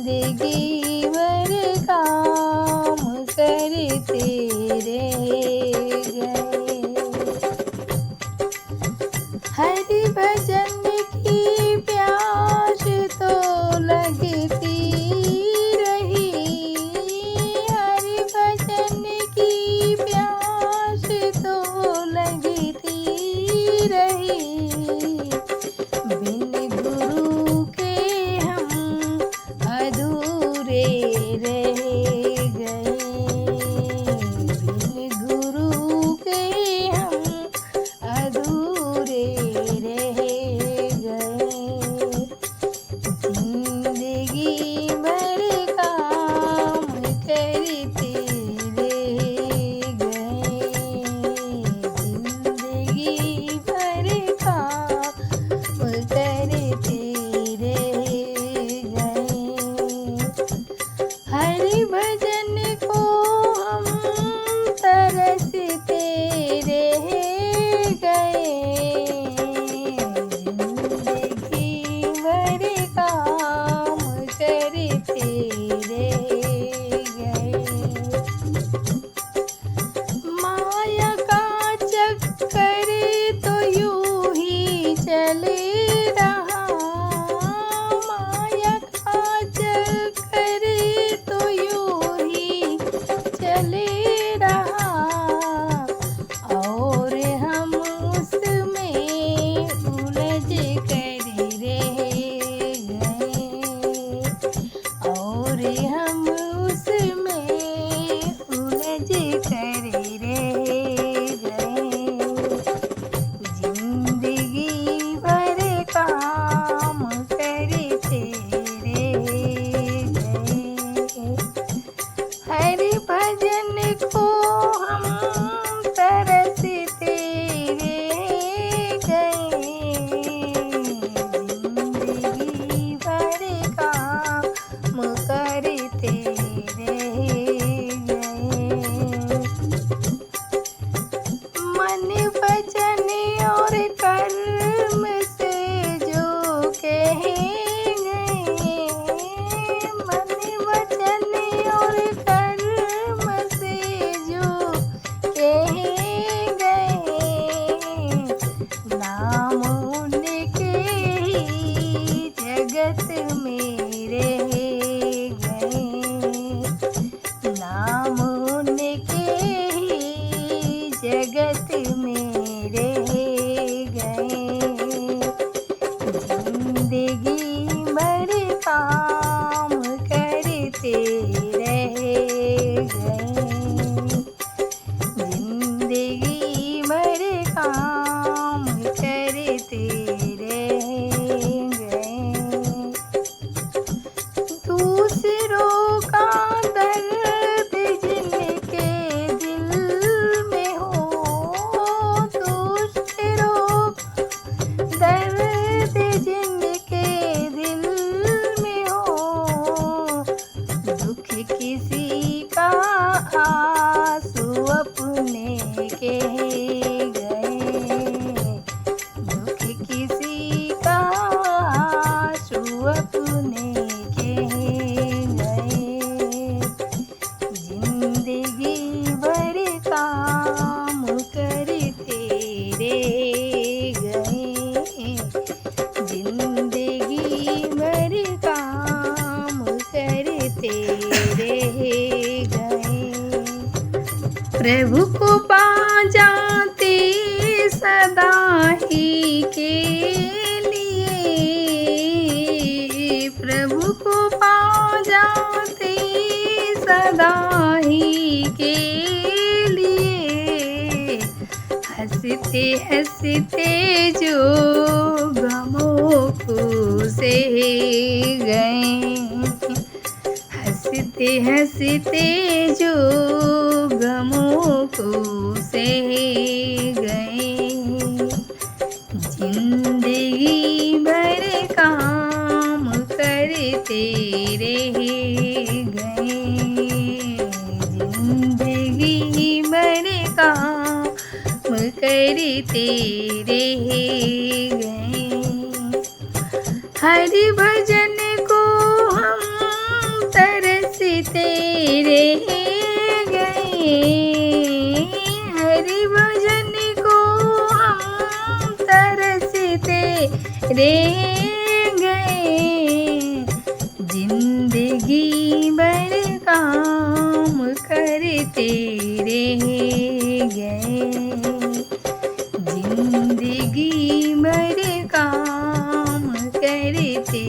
जिंदगी भर काम करते रह गए। हरि भजन की प्यास तो लगती रही, हरि भजन की प्यास तो लगती रही। बिन गुरु के हम अधूरे रह गए, बिन गुरु के हम अधूरे रह गए। जिंदगी भर काम करते रह गए, जिंदगी भर काम करते रह गए। हरि भजन को हम तरसते रह गए, जिंदगी भर काम करते रह गए। माया का चक्कर तो यूं ही चले रहा, माया का चक्कर तो यूं ही चले रहा। और हम उसमें उलझ कर रह गए, और हम उसमें उलझ कर रह गए। जिंदगी भर काम करते रह गए। हरि भजन को हम तरसते रह गए, जिंदगी भर काम करते रह गए। मन वचन और कर्म से जो कह गए, मन वचन और कर्म से जो कह गए। नाम उनके ही जगत में रह गए, नाम उनके ही जगत में रह गए। जिंदगी भर काम करते रह गए, जिंदगी भर काम करते रह गए। दूसरों का दर्द जिनके दिल में हो, दूसरों का दर्द जिनके दिल में हो। दुख किसी का आंसू अपने कह गए, दुख किसी का आंसू अपने कह गए। जिंदगी भर काम करते रह गए, जिंदगी भर काम करते रह गए। प्रभु को पा जाते सदा ही के लिए, प्रभु को पा जाते सदा ही के लिए। हंसते हंसते जो गमों को सह गए, हंसते हंसते जो गमों को सह गए। जिंदगी भर काम करते रह गए, जिंदगी भर काम करते रह गए। हरि भजन को हम गए, जिंदगी भर काम करते रह गए, जिंदगी भर काम करते